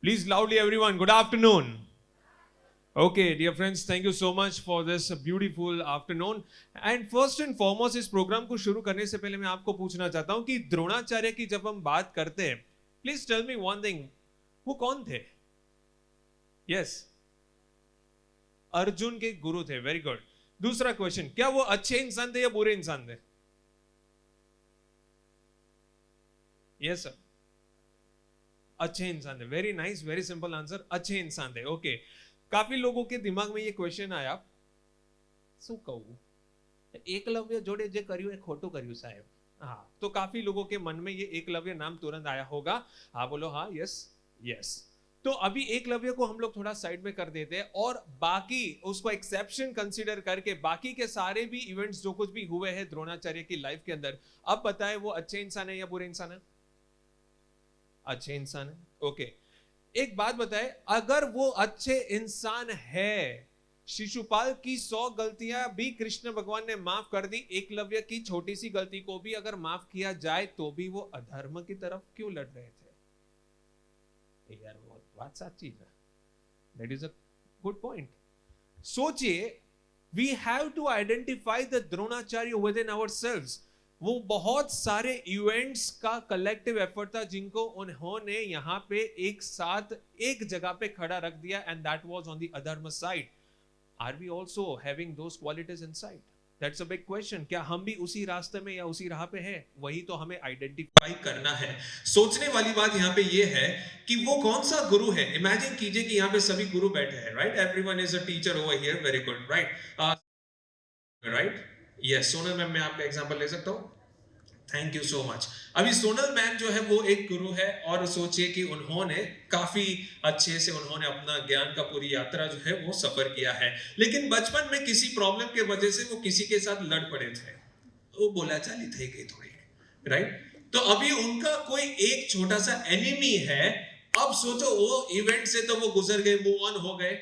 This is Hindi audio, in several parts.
Please loudly everyone, good afternoon. Okay, dear friends, thank you so much for this beautiful afternoon. And first and foremost, इस प्रोग्राम को शुरू करने से पहले मैं आपको पूछना चाहता हूं कि द्रोणाचार्य की जब हम बात करते हैं, please tell me one thing, वो कौन थे? यस, अर्जुन के गुरु थे. Very good. दूसरा क्वेश्चन, क्या वो अच्छे इंसान थे या बुरे इंसान थे? यस सर, अच्छे इंसान थे. Very nice, very simple answer, अच्छे इंसान थे. ओके, काफी लोगों के दिमाग में ये क्वेश्चन आया, શું કહું, એકલવ્ય જોડે જે કર્યું એ ખોટું કર્યું સાહેબ. हाँ, तो काफी लोगों के मन में ये एकलव्य नाम तुरंत आया होगा. हाँ बोलो, हाँ, यस यस. तो अभी एकलव्य को हम लोग थोड़ा साइड में कर देते हैं और बाकी उसको एक्सेप्शन कंसीडर करके बाकी के सारे भी इवेंट्स जो कुछ भी हुए हैं द्रोणाचार्य की लाइफ के अंदर, अब बताएं वो अच्छे इंसान है या बुरे इंसान है? अच्छे इंसान है. ओके, एक बात बताए, अगर वो अच्छे इंसान है, शिशुपाल की 100 गलतियां भी कृष्ण भगवान ने माफ कर दी, एकलव्य की छोटी सी गलती को भी अगर माफ किया जाए तो भी वो अधर्म की तरफ क्यों लड़ रहे थे? यार वो बात सच्ची है. That is a good point. सोचिए, we have to identify the Dronacharya within ourselves. वो बहुत सारे इवेंट्स का कलेक्टिव एफर्ट था जिनको उन्होंने यहां पे एक साथ एक जगह पे खड़ा रख दिया, and that was on the adharma side. Are we also having those qualities inside? That's a big question. क्या हम भी उसी रास्ते में या उसी राह पे हैं? वही तो हमें आइडेंटिफाई करना है. सोचने वाली बात यहाँ पे ये है कि वो कौन सा गुरु है. इमेजिन कीजिए कि यहाँ पे सभी गुरु बैठे हैं, right? Everyone is a teacher over here. Very good, right? Right, yes. Sonal ma'am, मैं आपका एग्जांपल ले सकता हूँ? Thank you so much. अभी सोनल मैम जो है वो एक गुरु है, और सोचिए कि उन्होंने काफी अच्छे से उन्होंने अपना ज्ञान का पूरी यात्रा जो है वो सफर किया है, लेकिन बचपन में किसी प्रॉब्लम के वजह से वो किसी के साथ लड़ पड़े थे. वो बोलाचाली थी गई थोड़ी, राइट? तो अभी उनका कोई एक छोटा सा एनिमी है. अब सोचो, वो इवेंट से तो वो गुजर गए, मूव ऑन हो गए.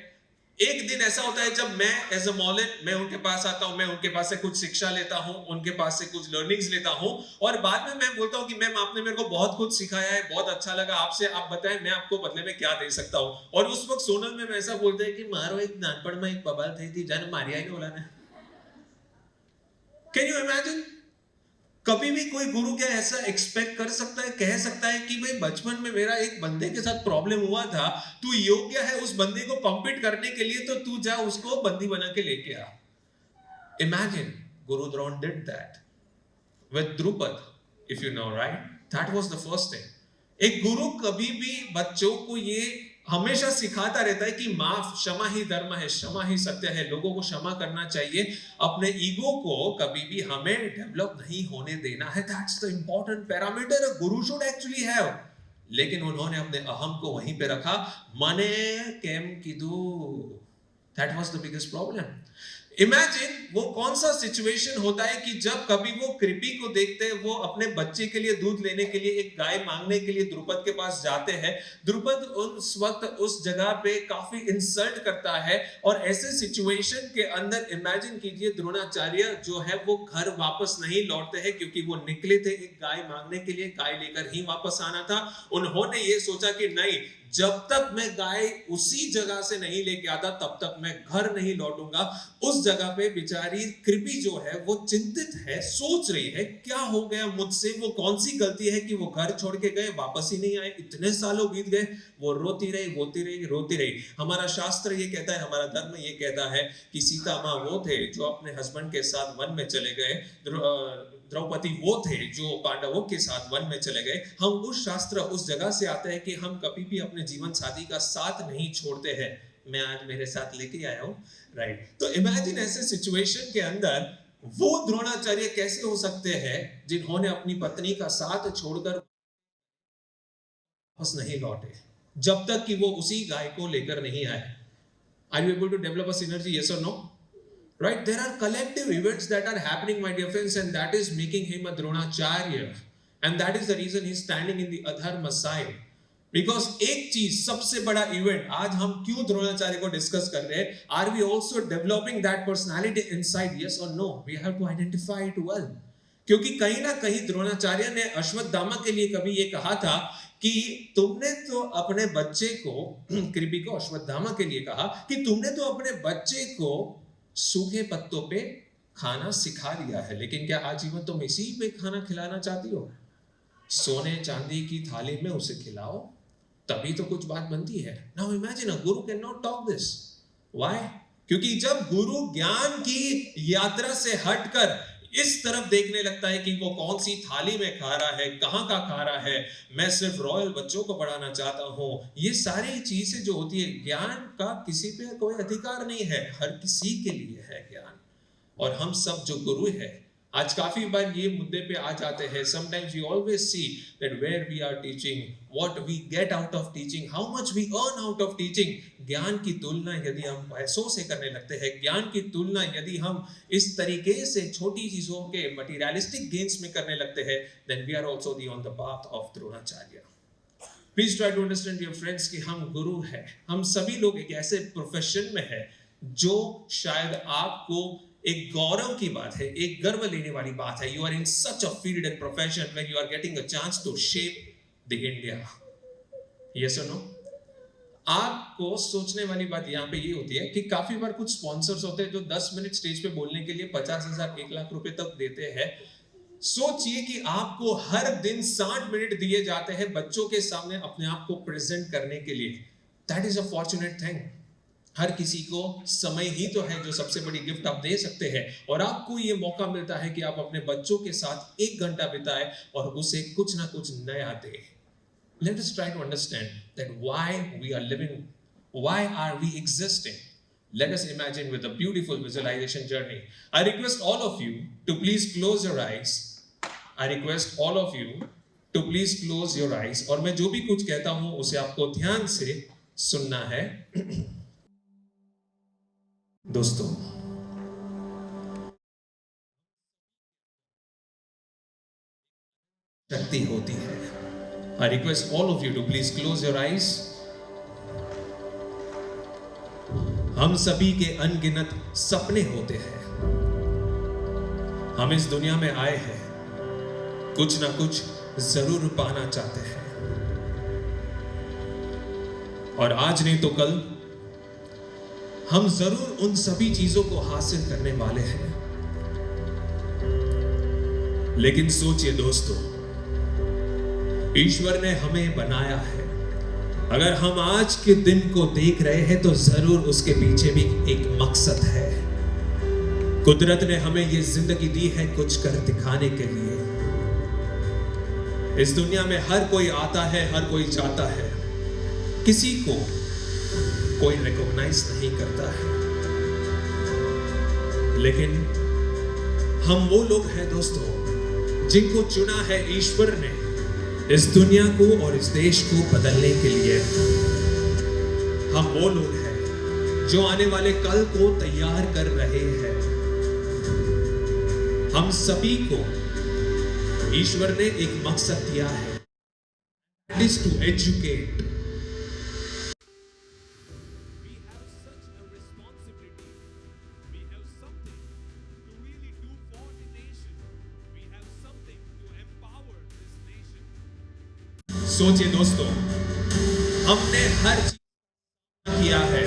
एक दिन ऐसा होता है जब मैं एज अ मॉलन मैं उनके पास आता हूं, मैं उनके पास से कुछ शिक्षा लेता हूं, उनके पास से कुछ लर्निंग्स लेता हूं, और बाद में मैं बोलता हूं कि मैम आपने मेरे को बहुत कुछ सिखाया है, बहुत अच्छा लगा आपसे, आप बताएं मैं आपको बदले में क्या दे सकता हूं. और उस वक्त सोनल मैम ऐसा बोलते हैं कि मारो एक नानपण में एक बबाल थी थी जाने मारिया ही बोला ने. Can you imagine? कभी भी कोई गुरु क्या ऐसा एक्सपेक्ट कर सकता है, कह सकता है कि भाई बचपन में मेरा एक बंदे के साथ प्रॉब्लम हुआ था, तू योग्य है उस बंदे को पंपिट करने के लिए, तो तू जा उसको बंदी बना के लेके आ. Imagine, Guru Drona did that with Drupada, if you know, right? That was the first thing. एक गुरु कभी भी बच्चों को ये हमेशा सिखाता रहता है कि माफ, क्षमा ही धर्म है, क्षमा ही सत्य है, लोगों को क्षमा करना चाहिए. अपने ईगो को कभी भी हमें डेवलप नहीं होने देना है. That's the important parameter a Guru should actually have. लेकिन उन्होंने अपने अहम को वहीं पे रखा. मने केम कीधु, that was the biggest problem. Imagine वो कौन सा सिचुएशन होता है कि जब कभी वो कृपी को देखते हैं, वो अपने बच्चे के लिए दूध लेने के लिए एक गाय मांगने के लिए द्रुपद के पास जाते हैं. द्रुपद उस वक्त उस जगह पे काफी इंसल्ट करता है, और ऐसे सिचुएशन के अंदर इमेजिन कीजिए द्रोणाचार्य जो है वो घर वापस नहीं लौटते हैं, क्योंकि वो निकले थे एक गाय मांगने के लिए, गाय लेकर ही वापस आना था. उन्होंने ये सोचा कि नहीं, जब तक मैं गाय उसी जगह से नहीं लेके आता तब तक मैं घर नहीं लौटूंगा. उस जगह पे बेचारी कृपी जो है वो चिंतित है, सोच रही है क्या हो गया मुझसे, वो कौन सी गलती है कि वो घर छोड़ के गए, वापस ही नहीं आए, इतने सालों बीत गए. वो रोती रही, रोती रही, रोती रही. हमारा शास्त्र ये कहता है, हमारा धर्म ये कहता है कि सीता माँ वो थे जो अपने हस्बैंड के साथ वन में चले गए, द्रौपदी वो थे जो पांडवों के साथ वन में चले गए. हम उस शास्त्र उस जगह से आते हैं कि हम कभी भी अपने जीवन साथी का साथ नहीं छोड़ते हैं. मैं आज मेरे साथ लेके आया हूं, राइट? तो इमेजिन ऐसे सिचुएशन के अंदर वो द्रोणाचार्य कैसे हो सकते हैं जिन्होंने अपनी पत्नी का साथ छोड़कर वापस नहीं लौटे जब तक कि वो उसी गाय को लेकर नहीं आए. Are you able to develop a synergy, yes और no? Right? There are collective events that are happening, my dear friends, and that is making him a Dronacharya. And that is the reason he's standing in the Adharma side. Because एक चीज सबसे बड़ा इवेंट आज हम क्यों द्रोणाचार्य को डिस्कस कर रहे हैं, are we also developing that personality inside, yes और no? We have to identify it well. क्योंकि कहीं ना कहीं द्रोणाचार्य ने अश्वत्थामा के लिए कभी ये कहा था कि तुमने तो अपने बच्चे को, कृपी को अश्वत्थामा के लिए कहा कि तुमने तो अपने बच्चे को सूखे पत्तों पे खाना सिखा दिया है, लेकिन क्या आजीवन तुम इसी पे खाना खिलाना चाहती हो? सोने चांदी की थाली में उसे खिलाओ, तभी तो कुछ बात बनती है। Now imagine a Guru can not talk this. Why? क्योंकि जब गुरु ज्ञान की यात्रा से हटकर इस तरफ देखने लगता है कि वो कौन सी थाली में खा रहा है, कहां का खा रहा है, मैं सिर्फ रॉयल बच्चों को पढ़ाना चाहता हूं, ये सारी चीजें जो होती है, ज्ञान का किसी पे कोई अधिकार नहीं है, हर किसी के लिए है ज्ञान। और हम सब जो गुरु है, आज काफी बार ये मुद्दे पे आ जाते हैं। Sometimes we always see that where we are teaching, what we get out of teaching, how much we earn out of teaching. ज्ञान की तुलना यदि हम पैसों से करने लगते हैं, ज्ञान की तुलना यदि हम इस तरीके से छोटी चीजों के मटीरियलिस्टिक गेन्स में करने लगते हैं, then we are also on the path of Dronacharya. Please try to understand dear friends कि हम गुरु हैं, हम सभी लोग एक ऐसे प्रोफेशन में है जो शायद आपको एक गौरव की बात है, एक गर्व लेने वाली बात है। You are in such a field and profession when you are getting a chance to shape the India. Yes और नो? आपको सोचने वाली बात यहाँ पे ये होती है कि काफी बार कुछ स्पॉन्सर्स होते हैं जो 10 मिनट स्टेज पे बोलने के लिए 50,000 1 लाख रुपए तक देते हैं। सोचिए कि आपको हर दिन 60 मिनट दिए जाते हैं बच्चों के सामने अपने आप को प्रेजेंट करने के लिए। That is a fortunate thing. हर किसी को समय ही तो है जो सबसे बड़ी गिफ्ट आप दे सकते हैं, और आपको ये मौका मिलता है कि आप अपने बच्चों के साथ 1 घंटा बिताएं और उसे कुछ ना कुछ नया दें। Let us try to understand that why we are living, why are we existing. Let us imagine with a beautiful visualization journey. I request all of you to please close your eyes. I request all of you to please close your eyes. और मैं जो भी कुछ कहता हूं उसे आपको ध्यान से सुनना है। दोस्तों, शक्ति होती है। I request all of you to please close your eyes. हम सभी के अनगिनत सपने होते हैं। हम इस दुनिया में आए हैं, कुछ ना कुछ जरूर पाना चाहते हैं, और आज नहीं तो कल हम जरूर उन सभी चीजों को हासिल करने वाले हैं। लेकिन सोचिए दोस्तों, ईश्वर ने हमें बनाया है। अगर हम आज के दिन को देख रहे हैं तो जरूर उसके पीछे भी एक मकसद है। कुदरत ने हमें ये जिंदगी दी है कुछ कर दिखाने के लिए। इस दुनिया में हर कोई आता है, हर कोई जाता है, किसी को कोई रिकॉग्नाइज नहीं करता है, लेकिन हम वो लोग हैं दोस्तों जिनको चुना है ईश्वर ने इस दुनिया को और इस देश को बदलने के लिए। हम वो लोग हैं जो आने वाले कल को तैयार कर रहे हैं। हम सभी को ईश्वर ने एक मकसद दिया है, दैट इज टू एजुकेट। सोचिए दोस्तों, हमने हर चीज किया है,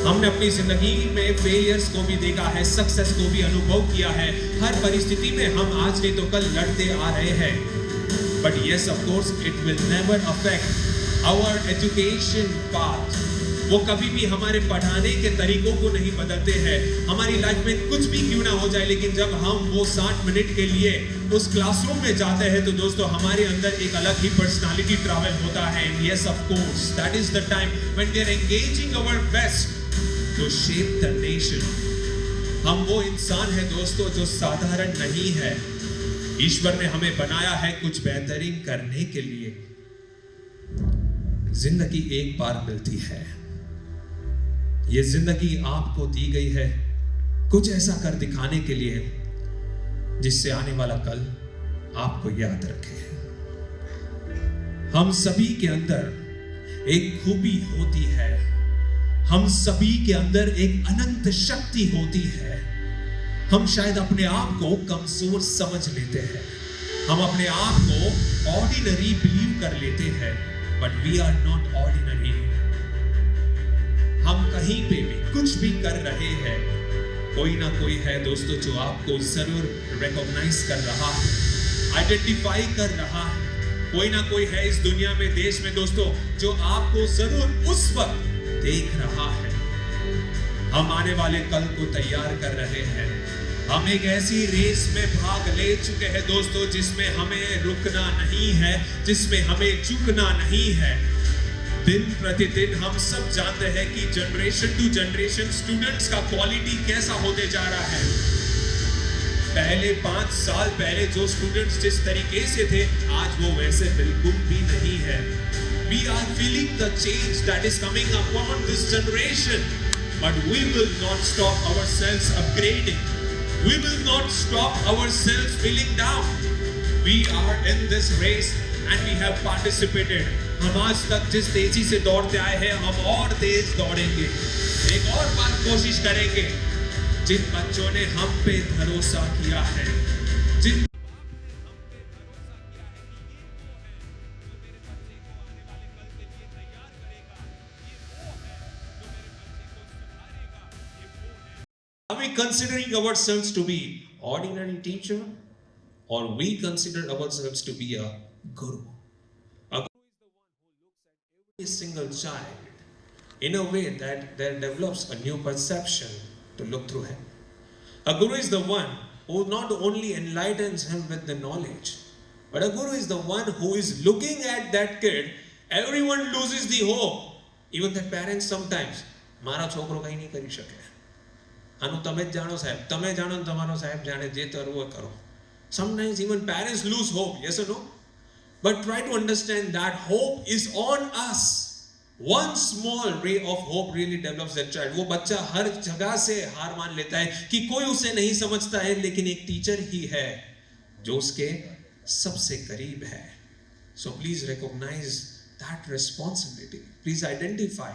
हमने अपनी जिंदगी में फेलियर्स को भी देखा है, सक्सेस को भी अनुभव किया है। हर परिस्थिति में हम आज नहीं तो कल लड़ते आ रहे हैं। But yes, of course it will never affect our education path. वो कभी भी हमारे पढ़ाने के तरीकों को नहीं बदलते हैं। हमारी लाइफ में कुछ भी क्यों ना हो जाए, लेकिन जब हम वो 60 मिनट के लिए उस क्लासरूम में जाते हैं तो दोस्तों हमारे अंदर एक अलग ही पर्सनालिटी ट्रैवल होता है। Yes, of course that is the time when we are engaging our best to shape the nation. हम वो इंसान है दोस्तों जो साधारण नहीं है। ईश्वर ने हमें बनाया है कुछ बेहतरीन करने के लिए। जिंदगी एक बार मिलती है, ये जिंदगी आपको दी गई है कुछ ऐसा कर दिखाने के लिए जिससे आने वाला कल आपको याद रखे। हम सभी के अंदर एक खूबी होती है, हम सभी के अंदर एक अनंत शक्ति होती है। हम शायद अपने आप को कमजोर समझ लेते हैं, हम अपने आप को ऑर्डिनरी बिलीव कर लेते हैं, but we are not ordinary. हम कहीं पे भी कुछ भी कर रहे हैं, कोई ना कोई है दोस्तों जो आपको जरूर रिकॉग्नाइज कर रहा है, आइडेंटिफाई कर रहा है। कोई ना कोई है इस दुनिया में, देश में दोस्तों, जो आपको जरूर उस वक्त देख रहा है। हम आने वाले कल को तैयार कर रहे हैं। हम एक ऐसी रेस में भाग ले चुके हैं दोस्तों, जिसमें हमें रुकना नहीं है, जिसमें हमें झुकना नहीं है। दिन प्रतिदिन हम सब जानते हैं कि जनरेशन टू जनरेशन स्टूडेंट्स का क्वालिटी कैसा होते जा रहा है। पहले 5 साल पहले जो स्टूडेंट्स जिस तरीके से थे, आज वो वैसे बिल्कुल भी नहीं है। We are feeling the change that is coming upon this generation, but we will not stop ourselves upgrading. We will not stop ourselves feeling down. We are in this race and we have participated. हम आज तक जिस तेजी से दौड़ते आए हैं, हम और तेज दौड़ेंगे। एक और बार कोशिश करेंगे। जिन बच्चों ने हम पे भरोसा किया है, जिन are we considering ourselves to be ordinary teacher, or we consider ourselves to be a guru? A guru is the one who looks at every single child in a way that there develops a new perception to look through him. A guru is the one who not only enlightens him with the knowledge, but a guru is the one who is looking at that kid. Everyone loses the hope. Even the parents sometimes, મારો છોકરો કંઈ નહીં કરી શકે. આનું તમે જ જાણો સાહેબ, તમે જાણો ને તમારો સાહેબ જાણે, જે કરવું હોય કરો. Sometimes even parents lose hope, yes or no? But try to understand that hope is on us. One small ray of hope really develops that child. वो बच्चा हर जगह से हार मान लेता है कि कोई उसे नहीं समझता है, लेकिन एक टीचर ही है जो उसके सबसे करीब है. So please recognize that responsibility. Please identify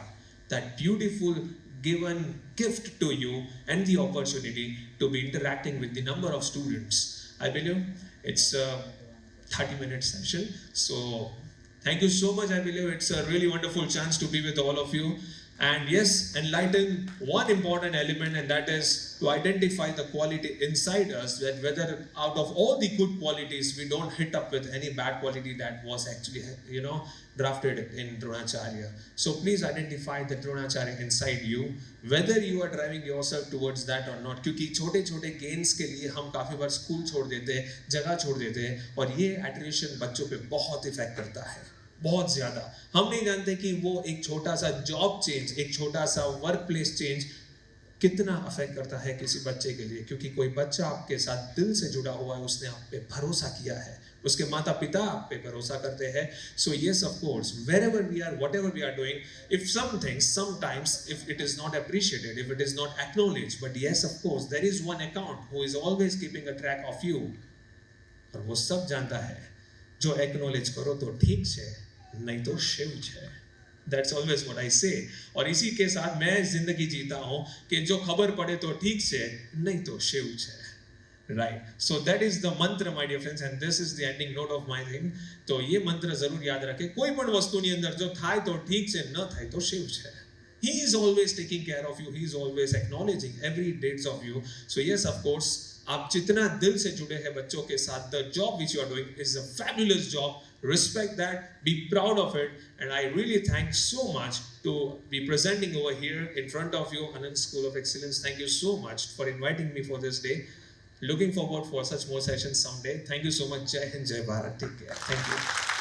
that beautiful given gift to you and the opportunity to be interacting with the number of students. I believe it's a 30-minute session. So thank you so much. I believe it's a really wonderful chance to be with all of you. And yes, enlighten one important element, and that is to identify the quality inside us, that whether out of all the good qualities, we don't hit up with any bad quality that was actually, drafted in Dronacharya. So please identify the Dronacharya inside you, whether you are driving yourself towards that or not. क्योंकि छोटे-छोटे gains के लिए हम काफी बार स्कूल छोड़ देते हैं, जगह छोड़ देते हैं, और ये attrition बच्चों पे बहुत इफेक्ट करता है, बहुत ज्यादा. हम नहीं जानते कि वो एक छोटा सा जॉब चेंज, एक छोटा सा वर्क प्लेस चेंज कितना अफेक्ट करता है किसी बच्चे के लिए. क्योंकि कोई बच्चा आपके साथ दिल से जुड़ा हुआ है, उसने आप पे भरोसा किया है, उसके माता पिता आप पे भरोसा करते हैं. So yes, of course, wherever we are, whatever we are doing, if some things sometimes if it is not appreciated, if it is not acknowledged, but yes, of course, there is one account who is always keeping a track of you. और वो सब जानता है, जो एक्नॉलेज करो तो ठीक है, नहीं तो शिव है. That's always what I say. और इसी के साथ मैं जिंदगी जीता हूँ कि जो खबर पड़े तो ठीक से, नहीं तो शिव है. Right. So that is the mantra, my dear friends, and this is the ending note of my thing. तो ये मंत्र जरूर याद रखें. कोई पण वस्तुની અંદર જો થાય તો ઠીક છે, ન થાય તો શિવ છે. He is always taking care of you. He is always acknowledging every dates of you. So yes, of course, आप जितना दिल से जुड़े हैं बच्चों के साथ, the job which you are doing is a fabulous job. Respect that, be proud of it, and I really thank so much to be presenting over here in front of you, Anand School of Excellence. Thank you so much for inviting me for this day. Looking forward for such more sessions someday. Thank you so much. Jai Hind, Jai Bharat. Take care. Thank you.